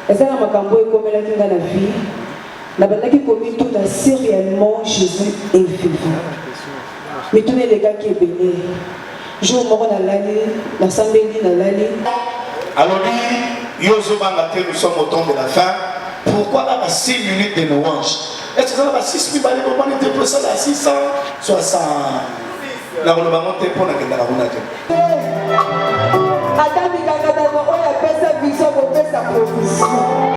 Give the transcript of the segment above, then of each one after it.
Et ça, dans ma cambo et comme elle a dit dans la vie, la bataille qui commis tout a si réellement Jésus est vivant. Mais tous les gars qui est béni. Jour mort dans l'année, dans Sambéli, dans l'année. Alors, nous sommes au temps de la fin. Pourquoi là, 6 minutes de louange? Est-ce que ça va 6 minutes de louange? On était ça à 660. Là, on va monter pour la rounade. Adam, il a d'abord, on appelle sa vision, on fait sa provision.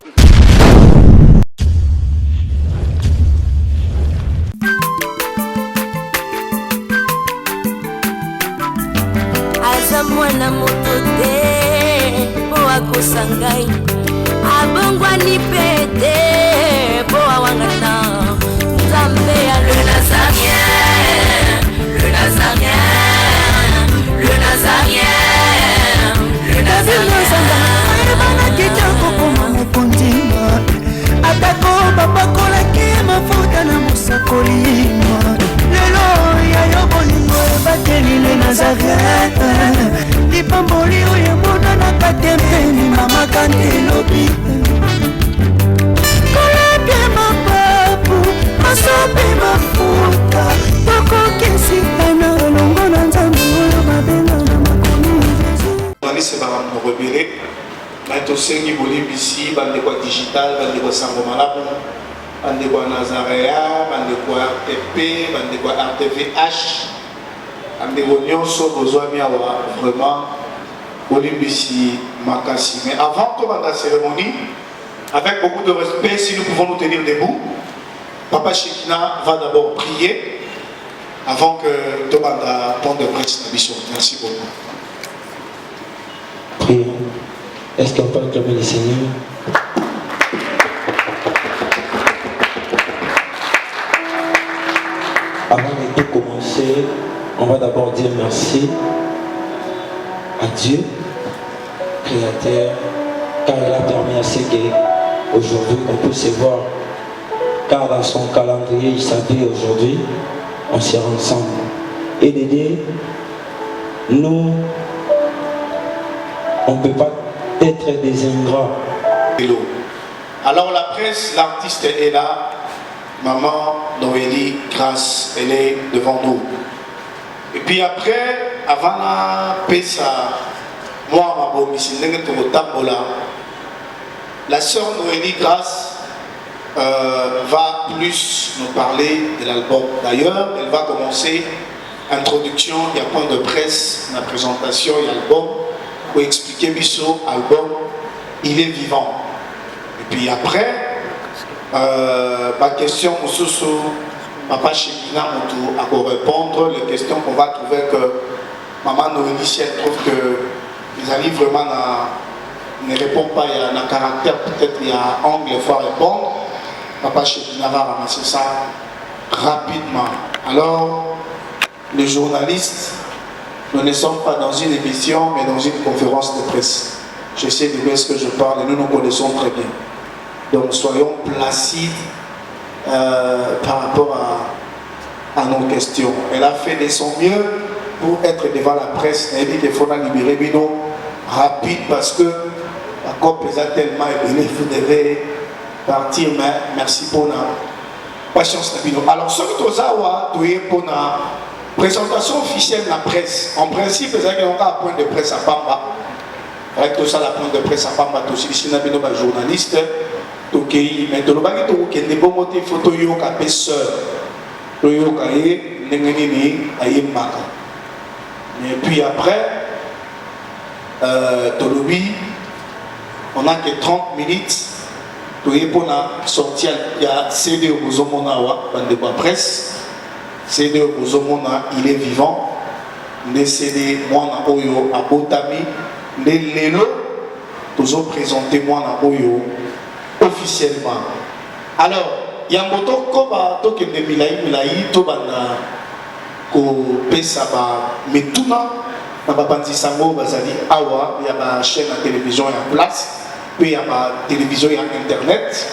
Mwana moto te po akosangai abongwani pete po awangana Nzambe ya le Nazarien, le Nazarien, le Nazarien, le Nazarien. Bana kitoko koma mokondima atako babakolaki mafuta na mosakolima lelo ya yo bolingo ebateli le Nazarien. Lipamboli oyo monana katempeni mama kandelobi kolapye mapapu masope mafuta tokokesitana longo na Nzambe oyo babenga na makomi Jesu bana rebele bato sengi bolimbisi bandeko digital bandeko sango malamu bandeko Nazarea bandeko RTP bandeko RTVH Andeko nyonso bozwami awa vraiment Olimbisi Makasi. Mais avant de la cérémonie, avec beaucoup de respect, si nous pouvons nous tenir debout, Papa Shekina va d'abord prier avant que Tomanda pont de presse n'abissons. Merci beaucoup. Prions. Est-ce qu'on peut acclamer le Seigneur? Avant de tout commencer, on va d'abord dire merci à Dieu, Créateur, car il a permis à ce qu'aujourd'hui on puisse se voir. Car dans son calendrier, il savait aujourd'hui, on sera ensemble. Et d'aider, nous, on ne peut pas être des ingrats. Alors la presse, l'artiste est là. Maman Noélie Grâce, elle est devant nous. Et puis après, avant la Pessa, moi, la sœur Noélie Grâce va plus nous parler de l'album. D'ailleurs, elle va commencer introduction, il y a point de presse, la présentation, il y a l'album, pour expliquer Bissot, album, il est vivant. Et puis après, ma question au Soso, Papa Shekina Moutou a pour répondre les questions qu'on va trouver que Maman Noélie, si elle trouve que les amis vraiment ne répondent pas, il y a un caractère, peut-être il y a un angle, il faut répondre. Papa Shekina va ramasser ça rapidement. Alors, les journalistes, nous ne sommes pas dans une émission, mais dans une conférence de presse. Je sais de quoi est-ce que je parle et nous nous connaissons très bien. Donc soyons placides par rapport à nos questions. Elle a fait de son mieux pour être devant la presse. Elle dit qu'il faut libérer Bino rapide parce que la COP est tellement élevé, vous devez partir, mais merci pour la patience de Bino. Alors, ce que tu as pour la présentation officielle de la presse, en principe, il y a un point de presse à Pamba. Avec tout ça, la point de presse à Pamba, tout aussi, il y a un journaliste. Mais tu n'as des bons motifs photo yoka pêcheur. Yoka et n'engagez maka. Et puis après, Tolobi, on n'a que 30 minutes. Tu es pour la sortie. Il y a CD au Bozomona, bande de presse. CD au Bozomona, il est vivant. Les CD, moi, na Oyo, à Botami. Les Lélo, toujours présenté moi, na Oyo. Officiellement. Alors, il y a un moto qui est Milaï, Tobana, mais tout le monde, il y a une chaîne de télévision en place, puis il y a une télévision et internet.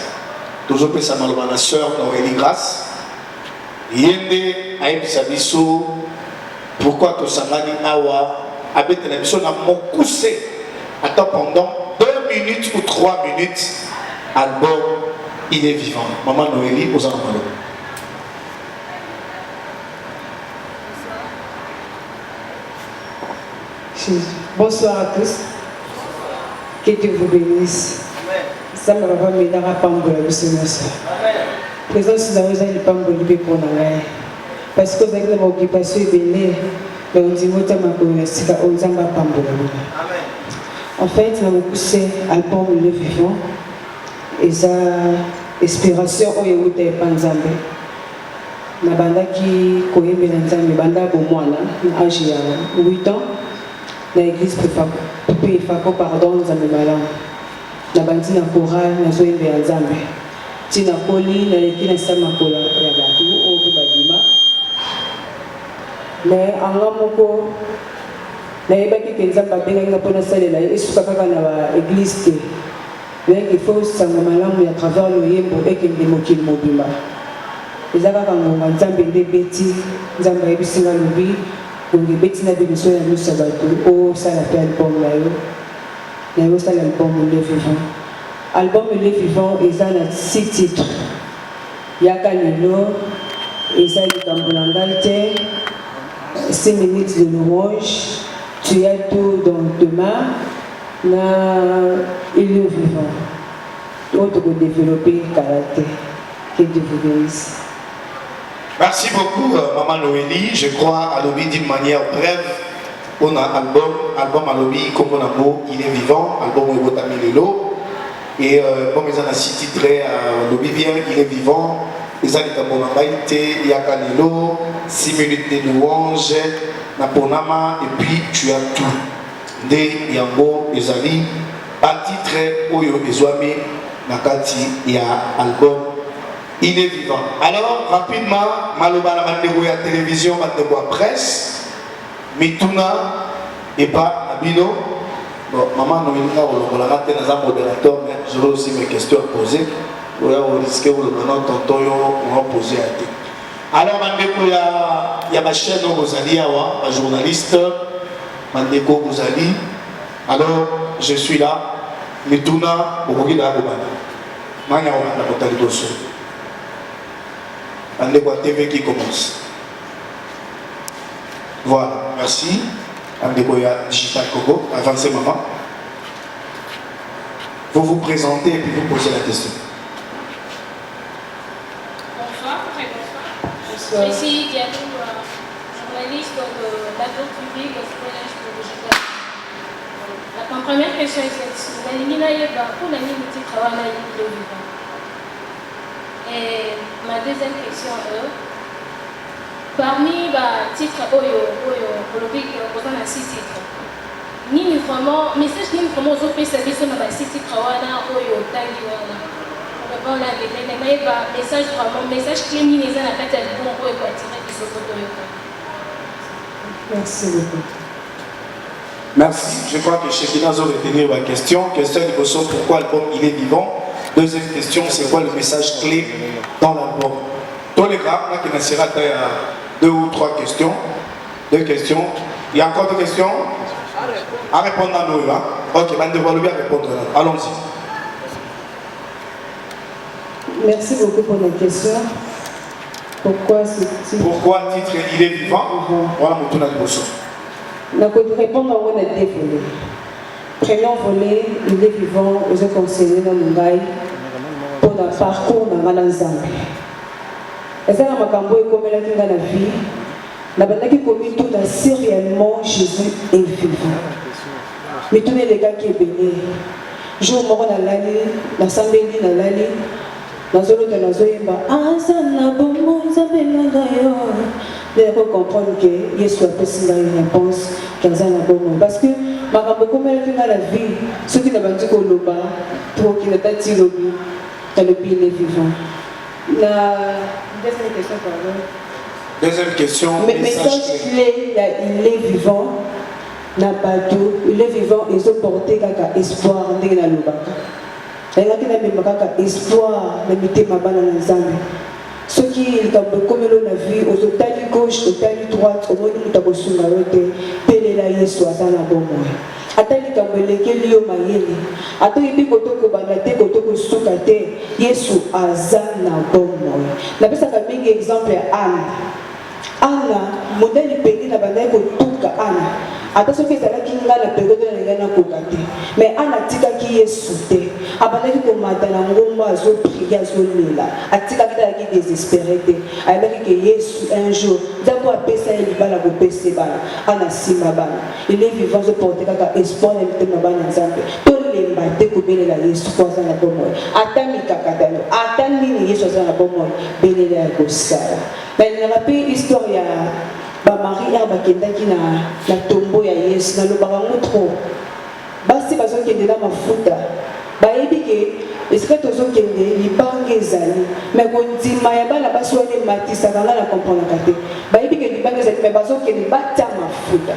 Toujours Pessa Malobana, sœur Noélie Grâce. Yende, Aïb Sabiso, pourquoi tu Samani Awa, avec la télévision, a mon coussé. Attends pendant 2 minutes ou 3 minutes. album Il est vivant. Maman Noélie, aux enfants. Bonsoir à tous. Que Dieu vous bénisse. Ça m'a pas mis dans la pambola de ce monsieur. Présence dans les années pambola pour la parce que vous avez une occupation bénie. Mais on dit que c'est un en fait, on a poussé l'album Le Vivant et sa inspiration au Yéhouté Panzambe. Na banda qui connaît Nzambe banda bomwana na âge ya 8 ans na église Pefako pardon Nzambe malam. Na bandi na chorale na zoembe ya Nzambe. Tina koli na leki na sama kola ya batu o pe badima. Mais anga moko na yebaki ke Nzambe abengaki mpona salela esuka kaka na baeglise te mais il faut sanga malamu ya travers loyembo ekende mokili mobimba eza kaka ngonga Nzambe nde beti Nzambe ayebisinga lobi konge beti na biso ya miso ya bato osala mpe album na yo osala album Le Vivant. Album Le Vivant eza na 6 titres yaka lelo eza likambo na ngai te 6 minutes de louange. Tu as tout dans tes mains, il est vivant. Autre que développer le caractère. Que Dieu vous bénisse. Merci beaucoup, Maman Noélie. Je crois à l'objet d'une manière brève. On a album à l'objet comme on a mot, il est vivant, album où il est Lelo. Et comme ils ont 6 titres, l'objet bien, il est vivant. Ils ont dit il y a Lelo, 6 minutes de louange. Naponama et puis tu as tout. De Yango Ezali, à titre Oyo Ezwami, Nakati, il y a album Il est vivant. Alors, rapidement, Maloba la Mandego à télévision, Mandego à presse, Mituna et pas Abino. Bon, maman, nous avons un modérateur, mais j'aurai aussi mes questions à poser. Vous risquez de le tonton, on va poser à tout. Alors, Mandeko, il y a ma chaîne Bozali, ma journaliste, Mandeko Bozali. Alors, je suis là. Mituna, Bobogi da Bobana. Manya Wanda Botali Dosso. Mandeko TV qui commence. Voilà, merci. Mandeko ya Digital Congo. Avancez, maman. Vous vous présentez et puis vous posez la question. Je suis Diatou, journaliste de l'agro public au collège de Digital. La première question est celle-ci. La ligne pour la ligne de travail de vivant. Et ma deuxième question est parmi les titres Oyo, politique, on a 6 titres. Ni vraiment, message ni vraiment aux autres services on a 6 titres Oyo, Tangi Wana. Bon, là, message vraiment, message clé, ni les gens à faire bon pour attirer qui se photo. Merci beaucoup. Merci. Je crois que Chekina a retenu ma question. Question de question, pourquoi l'album Il est vivant. Deuxième question, c'est quoi le message clé dans l'album? Dans les gars, là, qui sera 2 ou 3 questions. 2 questions. Il y a encore 2 questions à répondre à nous. Hein? Ok, on va bien répondre. Allons-y. Merci beaucoup pour la question. Pourquoi ce titre? Pourquoi le titre Il est vivant? Voilà mon tour de question. Je vais répondre à 2 volets. Premier volet, Il est vivant, je conseille dans mon bail pour le parcours dans la Nzambe. Et ça, je comme la vie. La bataille qui commis tout dans si réellement Jésus est vivant. Mais tous les gars qui est béni. Je vais mourir dans l'année, dans l'assemblée, dans l'année. Dans le de la Zoéba, Azana Bomo, Isabella Gayo. Vous comprendre que Yesu a fait une réponse qu'Azana Bomo. Parce que, comme elle dans la vie, ceux qui n'ont pas dit qu'on l'a pour qu'il n'ait pas dit lobby, dans le pays, il est vivant. La deuxième question, pardon. Deuxième question. Message clé, il est vivant. N'a pas tout. Il est vivant et se porter qu'à espoir dans le Lubaka. Il y a un espoir de mettre ma balle dans Nzambe. Ceux qui comme la vie, aux hôtels gauche, aux hôtels droite, au moins nous avons su l'arrêter, Péléla Yesu à la bonne. ata likambo elekeli yo mayele ata yebi kotoko banda te kotoko suka te Yesu aza na bomoi. Napesaka mingi exemple ya Anna modèle pengi na banda kotuka Anna ata soki ezalaki nga na période na linga nakoka te mais Anna atikaki Yesu te abandaki komata na ngomba azoprie azolela atikaki talaki désespéré te ayebaki ke Yesu un jour nzambe apesa ye libala kopesa bana Anna nsima bana il est vivant azoporte kaka espoir na mitema bana nzambe tolemba te kobelela Yesu po aza na bomoi ata mikakatano ata nini Yesu aza na bomoi belela ya kosala. Nalingaka mpe histoire ya bamari oyo bakendaki na tombo ya Yesu nalobaka ngo trop basi bazokende na mafuta bayebi ke esika tozokende libanga ezali me kondima ya bana basi wana ematisaka nga na komprenaka te bayebi ke libanga ezali me bazokende batya mafuta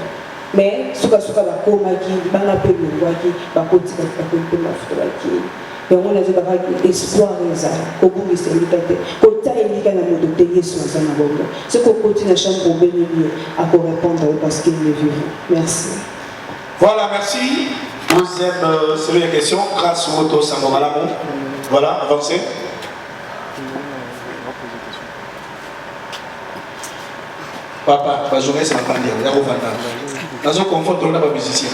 me sukasuka bakomaki libanga mpe elongwaki bakotikaki bakoli mpe mafuta bakei yango nazobakaki espoir ezala kobungisa elika te kota elika na moto te Yesu aza na bongo soki okoti na chambre obeleli akorépondre parce qu'il est vivant. Merci. Voilà, merci. Deuxième série de questions, grâce au moto Sangomalamo. Voilà, avancez. Papa, la journée c'est l'entendre, il y a Rovanda. Dans un confort, on a pas musicien.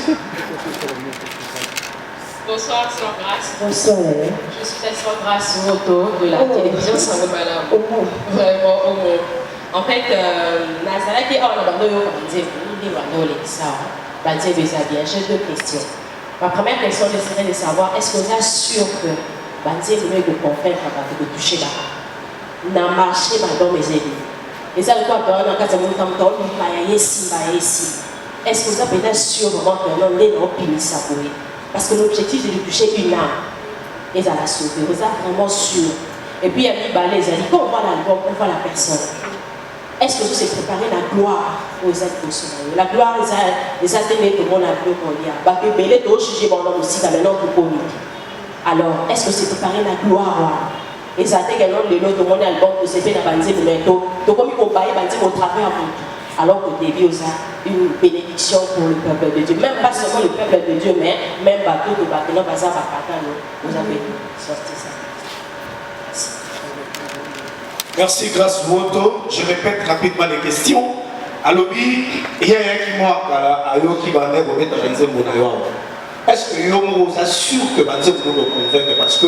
Bonsoir, Sœur Grâce. Bonsoir. Je suis la Sœur Grâce Moto de la télévision Sangomalamo. Vraiment, en fait, Nazareth est hors de l'ordre de j'ai deux questions. Ma première question serait de savoir est-ce que vous êtes sûr que Banzé voulait de convaincre de toucher là n'a marché dans mes aides. Et ça, quoi, dans le cas de mon temps, est-ce que vous êtes peut-être sûr vraiment que l'on est dans le pays savoué? Parce que l'objectif c'est de toucher une âme. Et ça la sauver. Vous êtes vraiment sûr. Et puis, il y a mis balai, il a dit quand on voit l'album, on voit la personne. Est-ce que vous avez préparé la gloire aux êtres de la gloire, les atténués que mon avion qu'on y a. Parce que Bélé, tu as jugé mon homme aussi dans le nom de comique. Alors, est-ce que c'est préparé la gloire? Et ça a été le nom de mon album que c'est fait dans Banzé de Mento. Donc, comme il faut bailler Banzé au travers à vous. Alors que Dieu a une bénédiction pour le peuple de Dieu. Même pas seulement le peuple de Dieu, mais même bateau de Bâtiment, Bazar, Bakatano. Vous avez sorti ça. Merci, grâce Moto. Je répète rapidement les questions. À l'objet, il y a un qui m'a dit est-ce que vous assure que Banzé vous le convainc? Parce que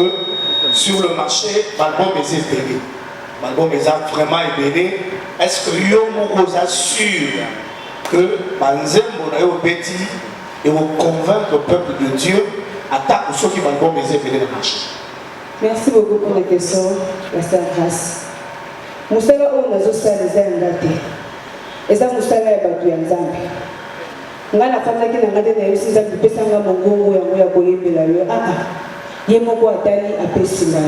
sur le marché, l'album est ébélé. L'album est vraiment ébélé. Est-ce que vous assure que Banzé vous petit et vous convainc le peuple de Dieu attaque ceux qui l'album est ébélé dans le marché? Merci beaucoup pour la question, la sœur Grâce. Musala oyo nazosala eza yanga te eza mosala ya bato ya nzambe nga nafandaki na nga te nayebisi nzambe epesanga mongongo yango ya koyembela yo ye moko atali apesi nga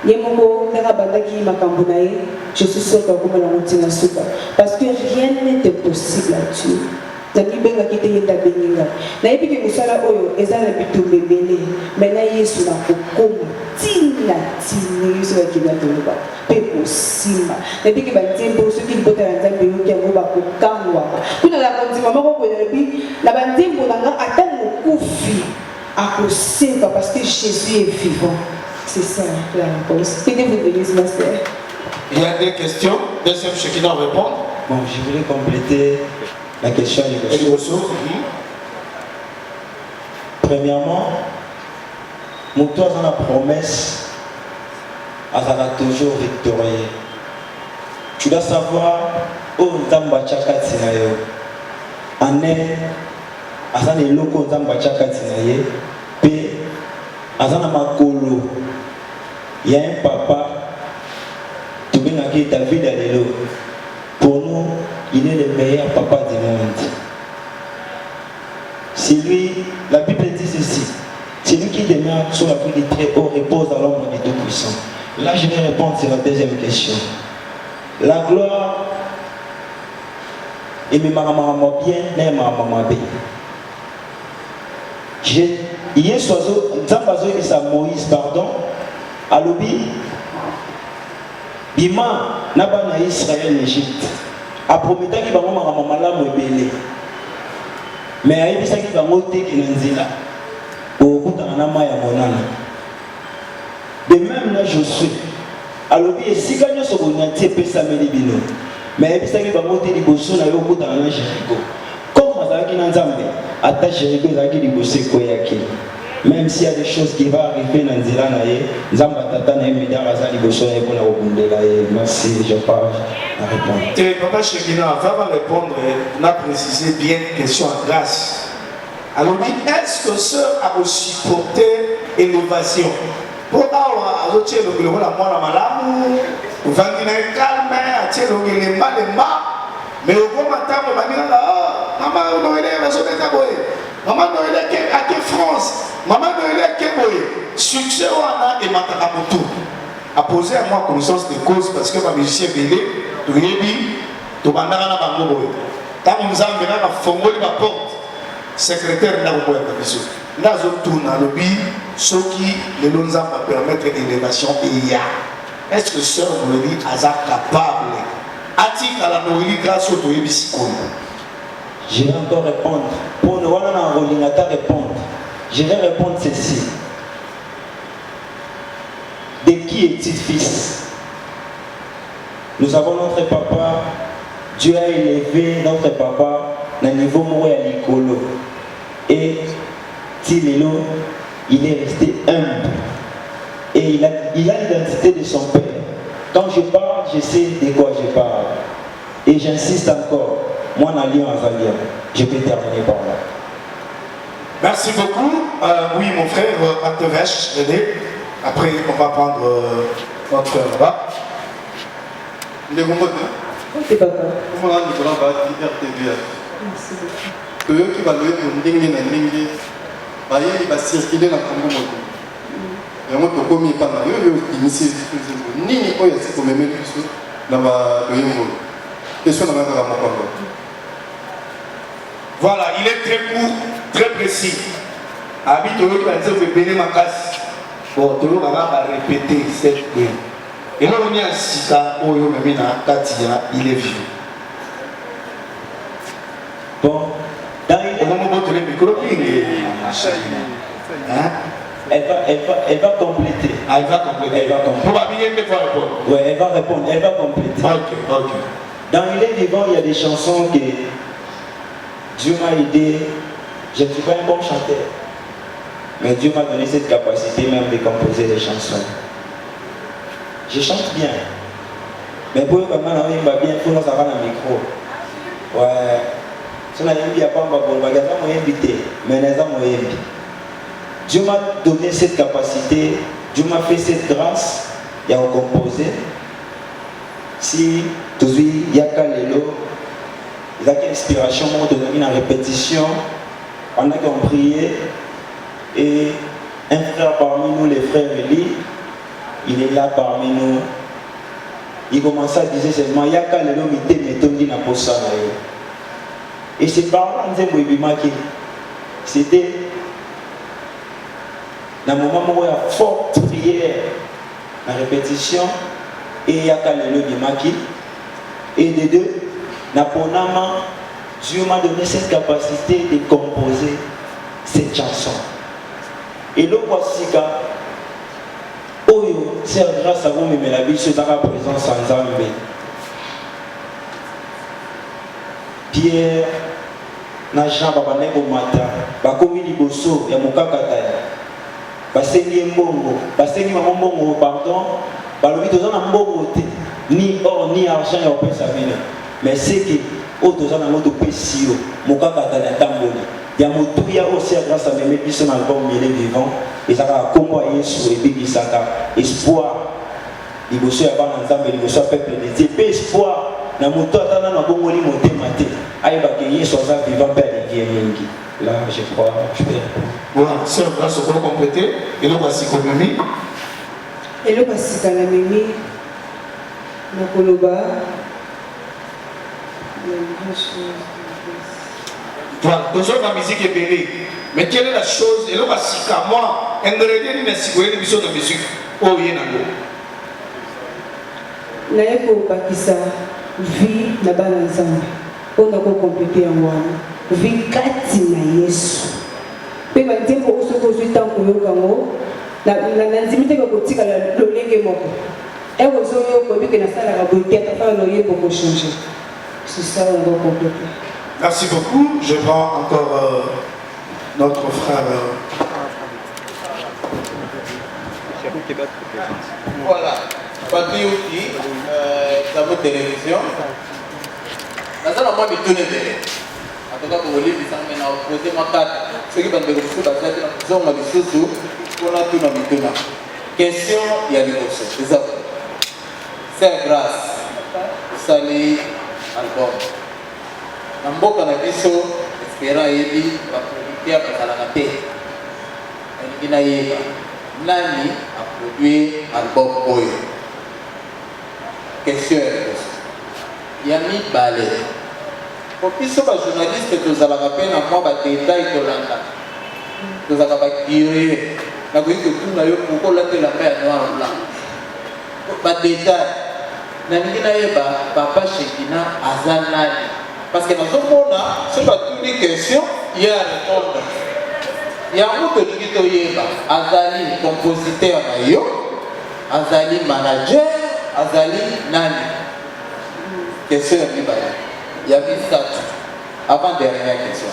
ye moko ndenge abandaki makambo na ye je suis sûr akoma nango ntina suka parce que rien n'est impossible à Dieu. Nakibengaki te ye ndabengi nga nayebi ke mosala oyo eza na bitumba ebele me na Yesu nakokoma tina Yesu bakenda toloba mpe kosima nayebi ke banzembo soki libota ya nzambe yoki yango bakokangwaka kuna na kondima moko boye nayebi na banzembo na nga ata mokufi akosemba parce que Jésus est vivant. C'est ça la réponse. Que Dieu vous bénisse, ma sœur. Il y a des questions. Deuxième, ceux qui doivent répondre. Bon, je voulais compléter la question. Premièrement, mon toit dans la promesse, elle sera toujours victorieux. Tu dois savoir où Nzamba Tchaka Tinayo. En est, Azan est loko Nzamba Tchaka Tinaye. P. Azan Makolo. Il y a un papa, tu viens à David Alelo. Pour nous, il est le meilleur papa du monde. C'est lui, la Bible dit ceci. C'est lui qui demeure sur la pluie du Très-Haut, repose dans l'ombre du Tout-Puissant. Là, je vais répondre sur la deuxième question. La gloire, et mes mamans bien, mais maman bien. Hier soir, Zambazo et Moïse, pardon, à l'obi, Bima, Nabana Israël, l'Égypte. A promettant qu'il va maman malade ou belé. mais ayebisaki bango te ke na nzela okutana na mai ya monana. De même na Josué alobi esika nyonso bonyati epesameli bino, mais ayebisaki bango te liboso na yo okutana na Jéricho. Comme azalaki na Nzambe, ata Jéricho ezalaki liboso ekweyaki. Même s'il y a des choses qui vont arriver dans Nzela na ye, Nzamba tata na ye medar aza liboso na ye mpona kobundela ye. Merci, je parle à répondre. Et Papa Chekina, avant de répondre, on a précisé bien une question en grâce. Alors, est-ce que sœur a aussi supporté l'élévation? Pour avoir à l'autre, le gouvernement la moine à malamu, vous vendez un calme, à tirer le gouvernement les mains, mais au bon matin, on va dire là, maman, on va aller à la zone de maman, on va aller à France, maman, on va aller à Keboye. Succès, on a et Matakamoto. A posé à moi connaissance de cause parce que ma musicien belé, tu yebi, tu bandana na bango boy. Tant on nous a amené à fongoli ma porte, secrétaire n'a pas de mission. Là, je tourne à l'objet, ce qui les nous a pas permettre l'élévation et ya. Est-ce que sœur Noélie a capable? A-t-il à la Noélie grâce au Toyebisiko? Je vais encore répondre. Pour ne pas répondre, je vais répondre ceci. De qui est-il fils? Nous avons notre papa. Dieu a élevé notre papa dans le niveau moral à l'écolo. Et Tilelo, il est resté humble. Et il a l'identité de son père. Quand je parle, je sais de quoi je parle. Et j'insiste encore. Moi, en alliant à Zalia, je peux terminer par là. Merci beaucoup. Oui, mon frère, Actevesh, René. Après, on va prendre notre frère là-bas. Ok, papa. Comment on Nicolas va dire RTVA? Merci beaucoup. Que qui va louer mon dingue na dingue, bah il va circuler dans Congo moto. Et moi to komi pas na yo initié ni oya c'est comme même tout na ba louer mon. Question na ngaka mo papa. Voilà, il est très court, très précis. Habite au lieu de béné ma casse. Bon, tout le monde va répéter cette bien. Et là, on est à Sika, Oyo, Memina, Katia, il est vivant. Bon, dans on va montrer le micro. Elle va compléter. Ah, elle va compléter. Elle va compléter. Probablement, elle va répondre. Oui, elle va répondre, elle va compléter. Ok. Dans Il est vivant, il y a des chansons que Dieu m'a aidé. Je ne suis pas un bon chanteur. Mais Dieu m'a donné cette capacité même de composer des chansons. Je chante bien. Mais pour que maintenant il va bien, il faut nous avoir un micro. Ouais. Si on a un pas un invité, mais Dieu m'a donné cette capacité, Dieu m'a fait cette grâce, il y a composé. Si tu vis, il y a Kalelo, il y a une inspiration, une répétition, on a prié. Et un frère parmi nous, les frères Eli, il est là parmi nous. Il commençait à dire seulement Yaka le nom était méthode na posa na yo. Et c'est par là que nous c'était dans le moment où il y a forte prière, la répétition, et Yaka le nom bimaki. Et de deux, Naponama, Dieu m'a donné cette capacité de composer cette chanson. Et le voici Oyo, c'est grâce à vous, mais la vie se donnera présence en Zambé. Pierre, Najan, Babaneko Mata, Bakomi Liboso, Yamukakataya, Basengi Mbongo, Basengi Mbongo, pardon, Balobi Tozan Mbongo, ni or, ni argent, et on peut s'amener. Mais c'est que, oh, Tozan Mbongo, Pessio, Mukakataya, Tamboli. Il y a Moutouya aussi grâce à mes biso dans l'album Il est vivant. Et ça va comment Yesu et Bibi Saka. Espoir. Il y a un ensemble, il y a un peuple de Dieu. Espoir. Dans mon temps, dans mon bon lit, mon thématique. Aïe, bah, qu'il y ait soit vivant, père de Dieu. Là, je crois, je peux répondre. Voilà, c'est un grâce pour compléter. Et là, voici comme Mimi. Et là, voici comme Mimi. Nakoloba. Voilà, toujours la musique est belle. Mais quelle est la chose? Et là, voici qu'à moi, ingrédient de la musique, de musique. Oh, il y a un naye kokokisa vie na bana nzambe mpona kokomplete yango wana vikati na Yesu pe banzembo osoki ozwi ntango koyoka ngo na ndimi te kokotika lolenge moko ekozoyoka obike nasalaka boye te atafala loyebo kochange. C'est ça, on va compléter. Merci beaucoup. Je prends encore notre frère. Voilà, Patriouti, dans votre télévision. Dans un moment, il tourne télé. En tout cas, pour vous livrer, il a posé ma carte. Ceux qui vont de vous faire la tête, ils ont des sous-sous. On a tout dans le tournant. Question, il y a des questions. C'est grâce. Salut. Album. Namboka na biso espera yebi baproducteur bazalaka te. Elingi nayeba nani aproduire album oyo. Question ya mibale. Po biso bajournaliste tozalaka mpe na mwa badetail tolanda. Tozalaka bacurie nakoki kotuna yo kokolatela mpe ya noir blanc. Badetail nalingi nayeba papa Shekina aza nani parce que nazomona c'est pas toutes les questions il y a à répondre yango tolingi toyeba azali compositeur na yo azali manager azali nani question ya mibale ya misatu avant dernière question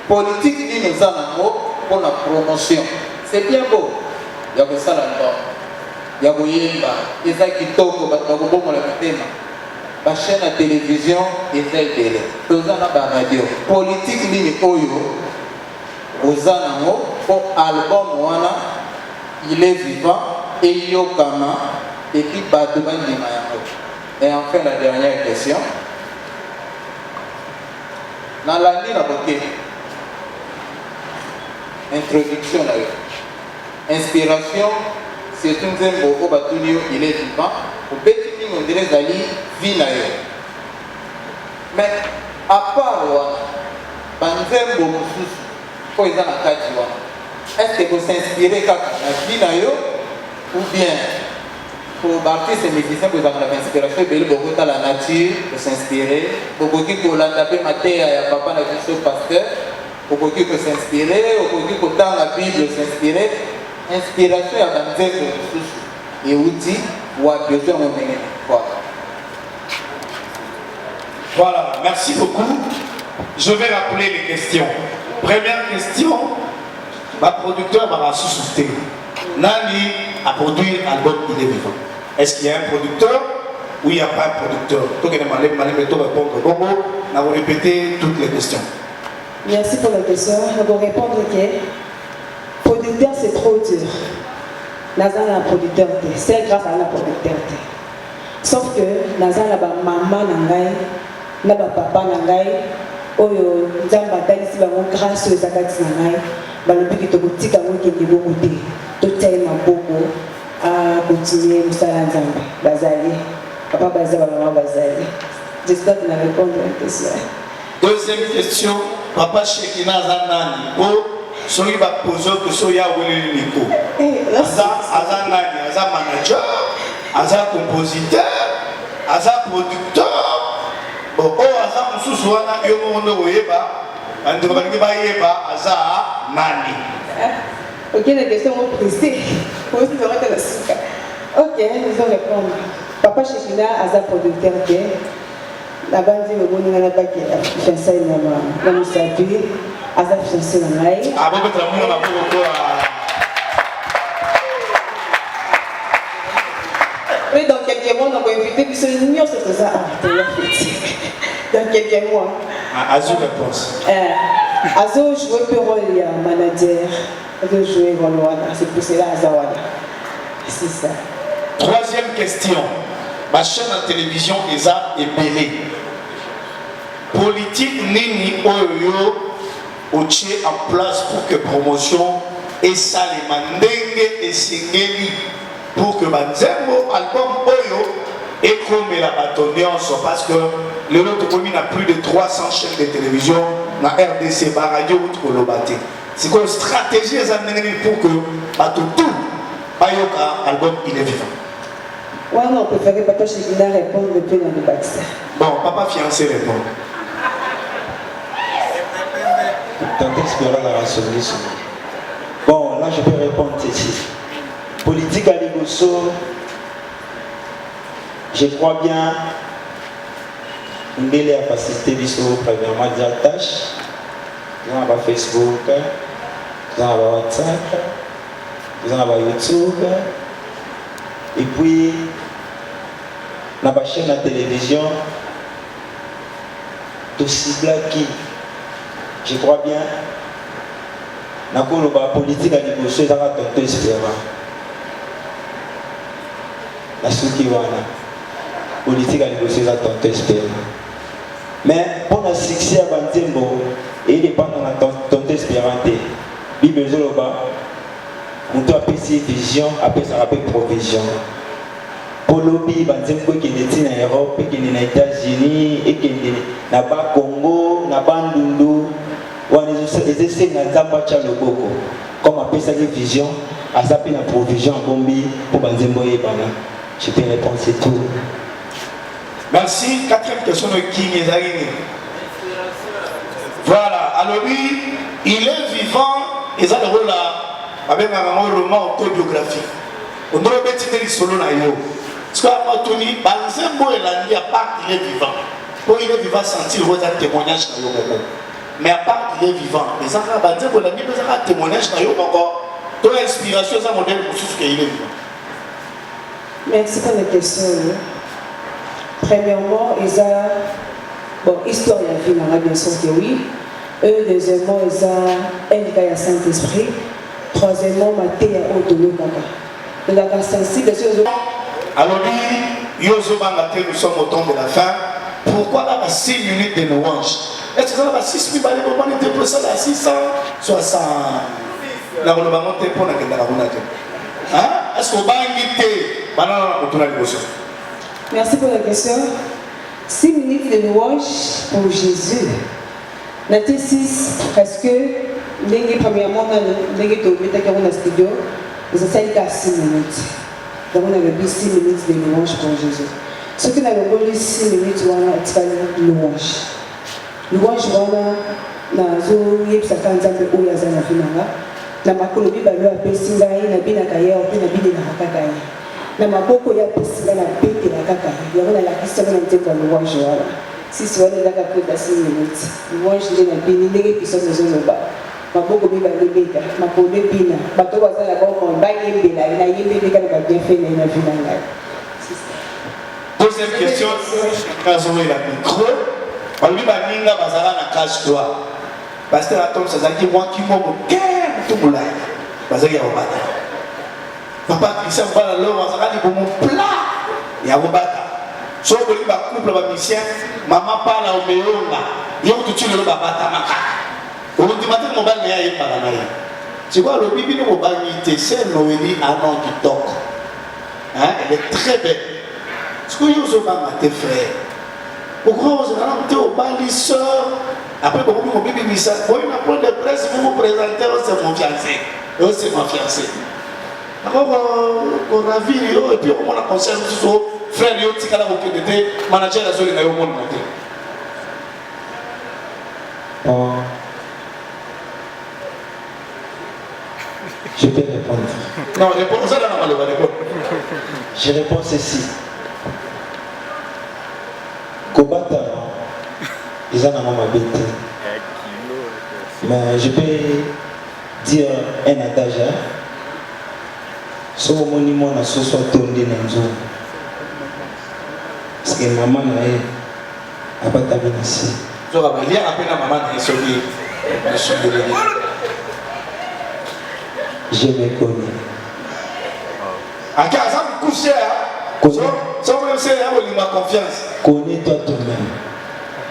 politique nini oza nango mpona promotion c'est bien beau ya kosala album ya koyemba eza kitoko bato bakobomola mitema bachaîne ya télévision eza ebele toza na baradio politique nini oyo oza nango mpo album wana il est vivant eyokama epi bato bandima yango. Et enfin la dernière question nalandi na boke introduction na yo inspiration. C'est un zembo au batunio, il est vivant. Au bétini, on dirait Zali, vie na yo. Mais à part banzembo mususu, pour les gens à Katiwa, est-ce que vous s'inspirez quand la vie na yo ou bien pour l'artiste et musicien, vous avez l'inspiration, beaucoup dans la nature, pour s'inspirer, beaucoup qui pour l'andaper matéa, il y a papa na biso pasteur, beaucoup qui pour s'inspirer, beaucoup qui pour dans la Bible s'inspirer. Inspiration à banzembo mususu et outil ou à besoin de Voilà, merci beaucoup. Je vais rappeler les questions. Première question, ma producteur va sous-souter. Nani a produit l'album Il est vivant. Est-ce qu'il y a un producteur ou il n'y a pas un producteur? Donc, il répondre. Bobo, nous allons répéter toutes les questions. Merci pour la question. Nous allons répondre que producteur c'est trop dur. Nazan a producteur, c'est grâce à la producteur. Sauf que Nazan a maman nangai, na papa nangai, oyo nzamba talisi bango grâce aux akati nangai, balobi ki tokotika ngo ke de bokote, totai maboko à continuer musala nzamba. Bazali, papa bazali, maman bazali. J'espère que vous avez répondu à la question. Deuxième question, papa Shekina Zanani. Soki ba pozo que soya wele liko. Aza nani, aza manager, aza compositeur, aza producteur. Bon, aza mususu wana yo mondo oyeba, andi ba ngi ba yeba aza nani. OK, la question est précise. Pour aussi faire la suite. OK, nous allons répondre. Papa Shekina aza producteur que la bande de bonne na ba ki fiancé na ma musafi. Aza fiancé na ngai. Ah bon peut l'amour na pour Oui, dans quelques mois, on va inviter puis c'est une c'est ça. Dans quelques mois. Azo réponse. Azo jouer le rôle de manager. Azo jouer rôle wana, c'est pour cela Azawana. C'est ça. Troisième question. Ma chaîne de télévision Eza ebele. Politique nini oyo otie en place pour que promotion et ça les mandenge et singeli pour que banzembo album oyo et comme la batoniance parce que le autre commune a plus de 300 chaînes de télévision na RDC ba radio ou kolobate. C'est quoi une stratégie pour que bato tout bayoka album il est vivant. Ouais, non, on préférait Papa Shekina répondre depuis dans le vaccin. Bon, papa fiancé répond. Tante Espérance a rassuré sur moi. Bon, là je peux répondre ceci. Politique à Ligoso, je crois bien, nous avons facilité premièrement des tâches. Nous avons Facebook, nous avons WhatsApp, nous avons YouTube. Et puis, nous avons chaîne de télévision. Tout cible qui, je crois bien, nous avons la politique à Ligoso, nous avons Tonton Espérance. La Soukiwana, politique à Ligoso, nous avons Tonton Espérance. Mais pour le succès à Bantembo, il dépend de Tonton Espérance. Il y a besoin de faire vision, après ça rappelle provision. Pour l'objet, Bantembo qui est en Europe, qui est aux États-Unis, qui est au Congo, na Bandundu, ils essaient de faire le Boko. Comme après ça vision, à ça la provision pour Bantembo et Bana. Je peux répondre, c'est tout. Merci. Quatrième question de King Ezagini. Voilà. Alors lui, il est vivant. Et ça le rôle avec un roman autobiographique. On doit mettre des solo na yo. Parce que Tony, Banzembo et Landi, à part qu'il est vivant. Quand il est vivant, sentir le témoignage na yo. Mais à part qu'il est vivant, les enfants Banzembo et Landi, ils ont un témoignage na yo encore. Ton inspiration, ça modèle pour ce qu'il est vivant. Merci pour la question. Premièrement, ils ont bon, histoire de la vie, bien sûr que oui. Deuxièmement, ils ont un gars à Saint-Esprit. Troisièmement, Maté à Odoyo Baba. Donc, la sensible, alors, lui, Yozo Bangaté, nous sommes au temps de la fin. Pourquoi là, 6 minutes de louange? Est-ce que ça va 6 minutes de louange? On était pour ça à 660. Là, on va monter pour la hein? Est-ce qu'on va inviter? Merci pour la question. 6 minutes de louange pour Jésus. Naté 6 parce que premièrement, dans le studio, nous avons 6 minutes. Donc on a 6 minutes de louange pour Jésus. Ce que nous avons 6 minutes, on a louange. Louange, on a na makolo bibalo apesinga ye na bina kaya ope na bina na kaka ye na maboko ya pesinga na pete na kaka ye yango na lakisa na ntembo ya louange wana sisi wana ezaka kuta 6 minutes louange nde na bini ndenge biso tozoloba maboko mibale beta makolo ebina bato bazala bongo bayembela ye na yembeli kaka na babienfait na ye na vi na ngai. Deuxième question, nazongi la micro balobi baninga bazala na cache toi pasteur atom sazalaki mwaki moko tout le monde parce qu'il y a un bata papa Christian va la loi ça dit bon plat il y a un bata so ko li ba couple ba musicien maman parle au meonga yo tu le ba bata maka on dit matin mon bal ya yemba na ye tu vois le bibi no ba ngité c'est Noélie Anon qui toque hein elle est très belle ce que yo zo ba tes frères pourquoi vous allez au bali sœur. Après, quand vous avez dit ça, vous avez un de presse, vous vous présentez, c'est mon fiancé. C'est ma fiancée. Alors, on a vu, et puis on a conseillé aux frères, qui étaient managers de la zone de monde. Je peux répondre. Non, réponds ça, là, on va répondre. Je réponds ceci. Kobata. Ils en ont ma bête. Mais je peux dire un adage. Si mon monument n'a soit tombé dans le zone. Parce que maman n'a pas ta vie ici. Je vais lire après la maman n'a sauvé. Je me connais. À qui ça me couche ça me sert à ma confiance. Connais-toi toi-même.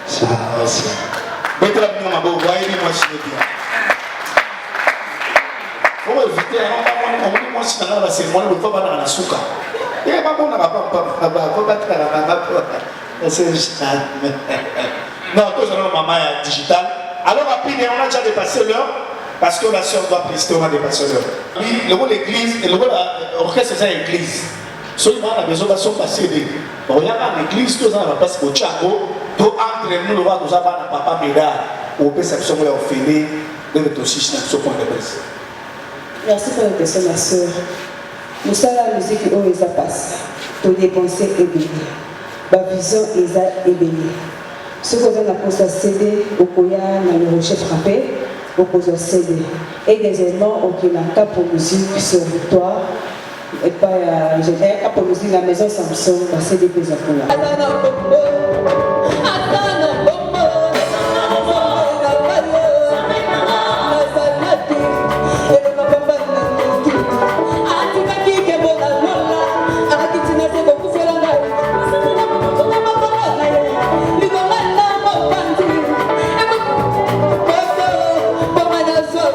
C'est la question. Mettez la main à ma boue, voyez-moi si je bien. Faut éviter, on dit si on a la cérémonie, on va dans la souka. Et pas bon, on n'a pas non, tous on a maman digital. Alors rapidement, on a déjà dépassé l'heure parce que la soeur doit prester, on a dépassé l'heure. Le mot l'église, le mot l'orchestre, c'est l'église. Ceux qui ont besoin de son passé, il y a l'église, tous on a passé au Tchago. Donc entre nous, le roi, nous avons un papa médaille, au perception, au fini, ce point de presse. Merci pour la question, ma soeur. Nous sommes la musique où ils a passé. Tous les pensées ébélées. Ma vision est ébélée. Ce qu'on a posé à CD, au Koya, dans le rocher frappé, au posé à CD. Et des éléments qui ont un cap pour musique sur victoire. Et pas, j'ai un cap pour musique dans la maison Samsung, dans CD plus à Koya. Let's go.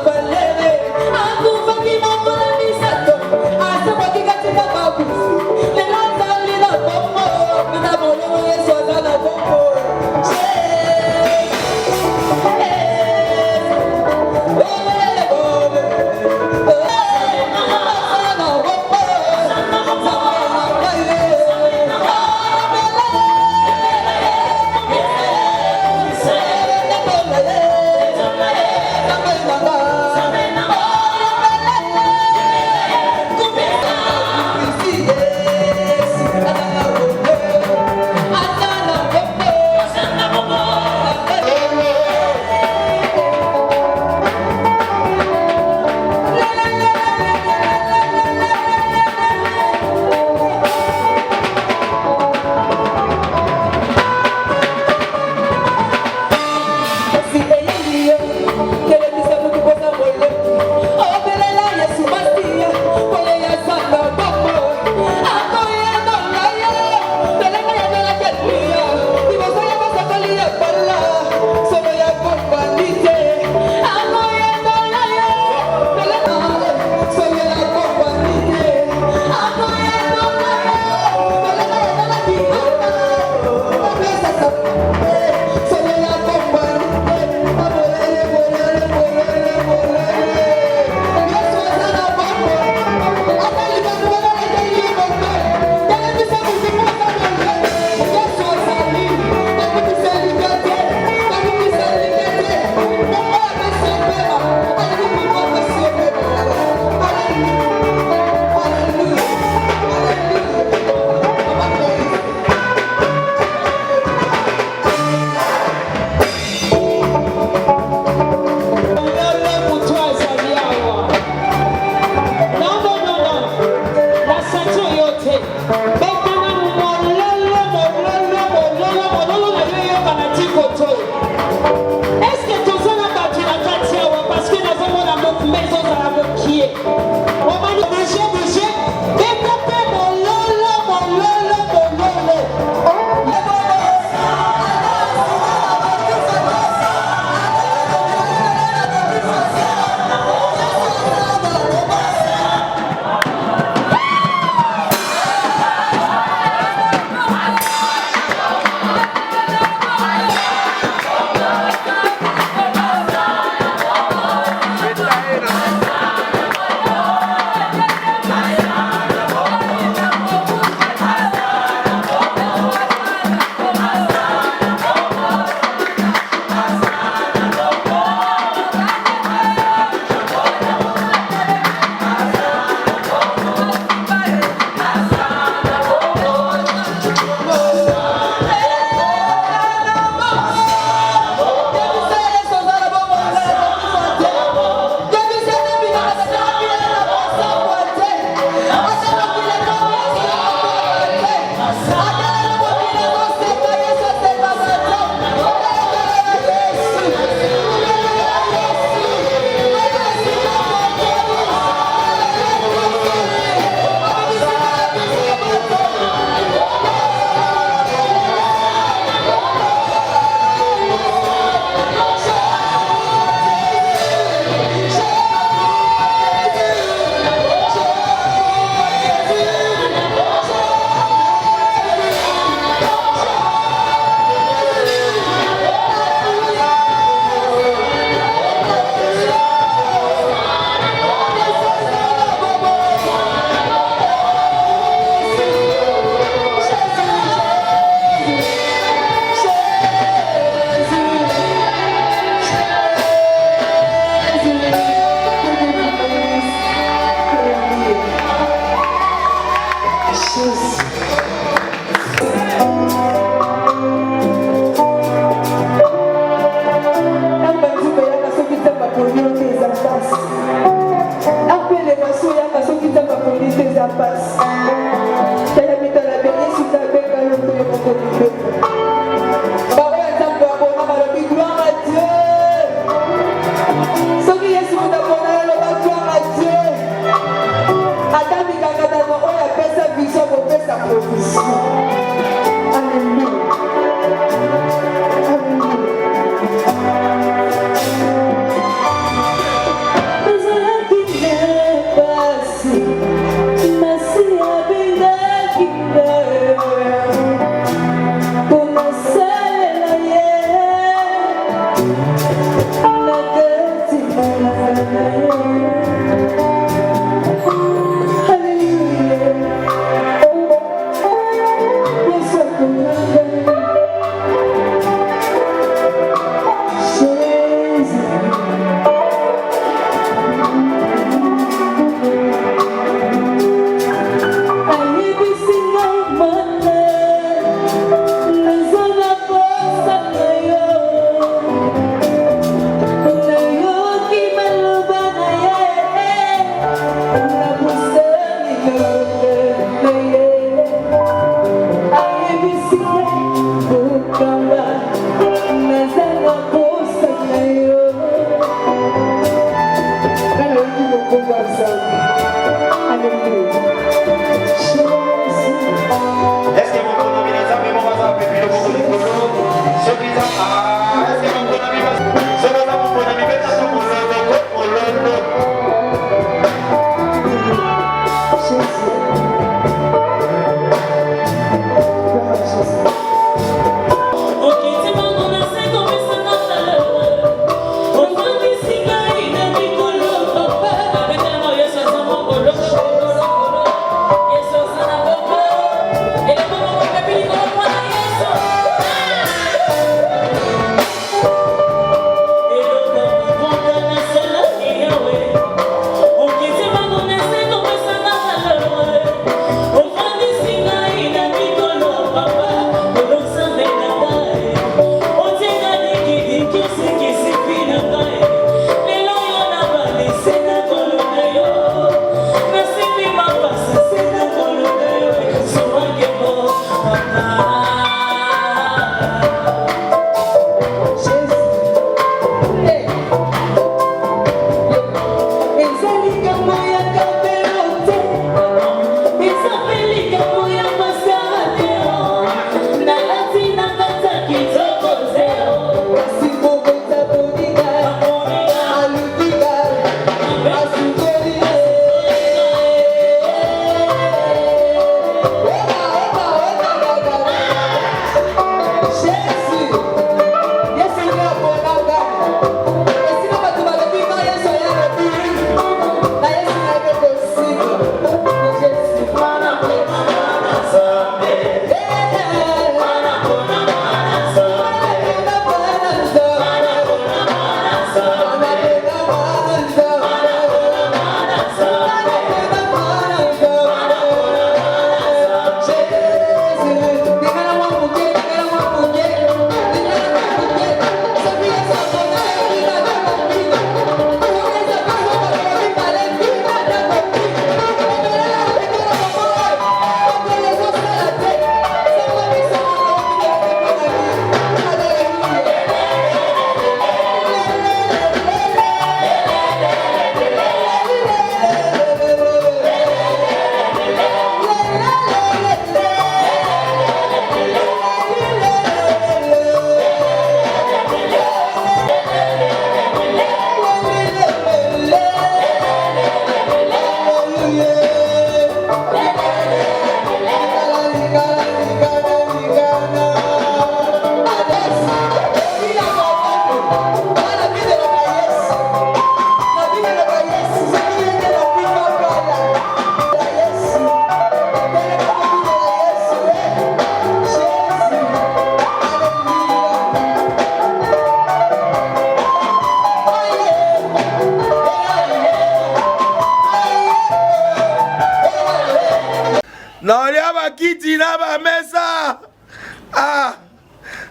naolia bakiti na bamesa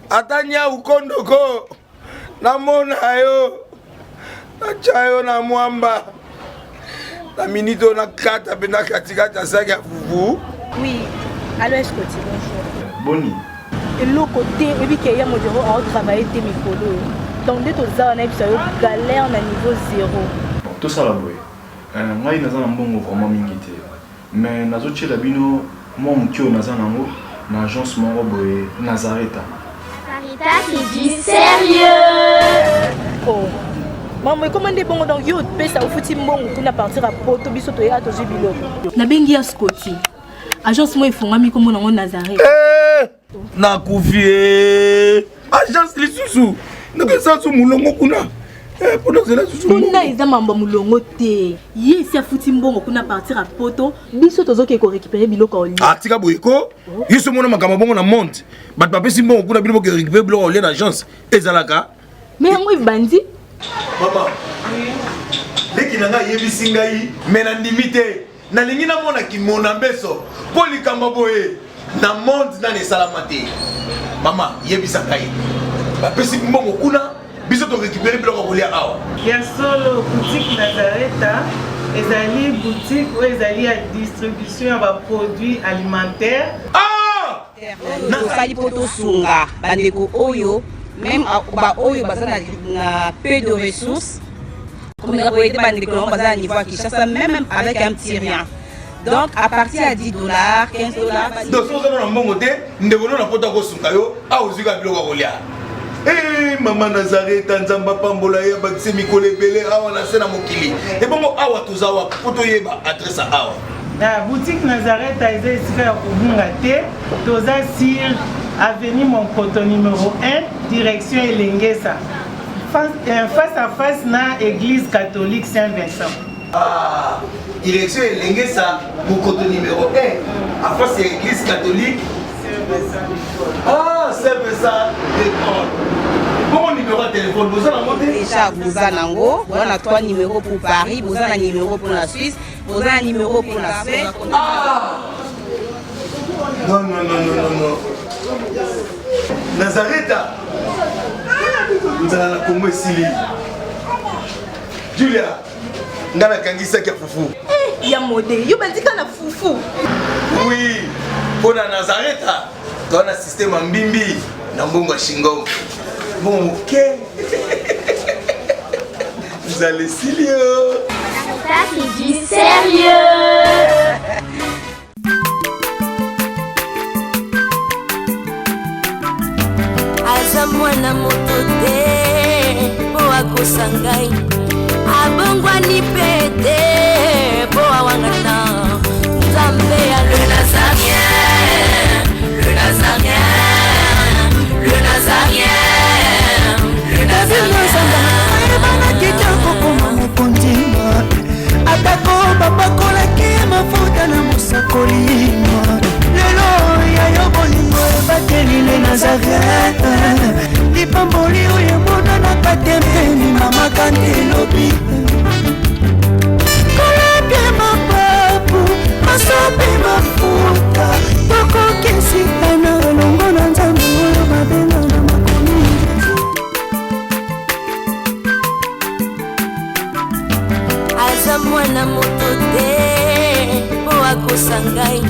atanya ukondoko namona yo nachayo na mwamba na minito na kata pena katikata saki ya fufu. Oui, alors est-ce que tu bonjour. Boni. Et l'autre côté, et puis qu'il y a mon bureau à travailler tes micros. Donc dès que tu as un galère à niveau 0. Tout ça là, oui. Moi, il y a un bon vraiment mingité. Mais nous avons chez Labino, moi, je suis dans l'agence Nazareta. Nazareta, c'est du sérieux. Oh. Maman, comment est bon donc yo pesa au fouti mbongo kuna partir à Poto biso to ya to jibilo. Na bengi ya Scotty. Agence moi ifungami comme na Nazareta. Na kufie. Agence lisusu. Donc ça sous mulongo kuna. Pendant cela sous mulongo. Kuna eza mamba mulongo te. Yesi a fouti mbongo kuna partir à Poto biso to zoke ko récupérer biloko oli. Ah tika boyeko. Yeso mona makama bongo na monte. Bat papa si mbongo kuna biloko récupérer biloko oli na agence. Ezalaka. Mais moi bandi. Maman, dès qu'il y a des singaï, mais na limité, na lingina mona ki mona beso, poli kambaboye, na monde na ne salamate. Maman, yebi sangaï. Ba pesi mbongo kuna, biso to récupérer biloko kolia awa. Ya solo boutique Nazareta, ezali boutique où ezali à distribution de produits alimentaires. Ah! Nasali poto sunga, bandeko oyo. Même ba oyo baza na peu de ressources Comme nous avons été à niveau à Kinshasa, même avec un petit rien. Donc à partir de 10 $, 15 $. Donc si vous avez un bon côté, nous devons nous apporter au Sunkayo, à Ozuka Bilogolia. Eh, maman Nazareth, Nzamba Pambola, Bakse Mikole Bele, Awa Nasena Mokili. Et bon, Awa Tozawa, Potoyeba, adresse à Awa. La boutique Nazareth a été ici à Kubungate, Toza sur avenue Monkoto numéro 1, direction Elengesa. Face à face na église catholique Saint-Vincent. Ah, direction Elengesa, Monkoto numéro 1, à face à l'église catholique Saint-Vincent. Ah, Saint-Vincent d'école. Bon numéro de téléphone, vous en avez déjà, vous en avez. On a 3 numéros pour Paris, vous en avez un numéro pour la Suisse, vous en avez un numéro pour la Suède. Ah! Non. Nazareth, nous allons la Congo Sili. Julia, nous allons la Kangisa qui a foufou. Il y a modé, il y a foufou. Oui, pour la Nazareth, nous avons un système en bimbi, dans Bongo Shingo. Bon, ok. Vous allez Silio. Ça, c'est du sérieux. aza mwana moto te po akosa ngai abongwani mpe te po awangata nzambe ya le nazarien, le nazarien, le nazarien, le nazarien. ebana kitoko koma mokondima atako bapakolaki mafuta na mosakolima lelo yayo bolingo ebateli le nazareth lipamboli oyo emonanaka te mpeni mama kandi elobi kolapie mapapu masopi mafuta tokokisikana elongo na nzambe oyo babenga na makomi aza mwana moto te po akosa ngai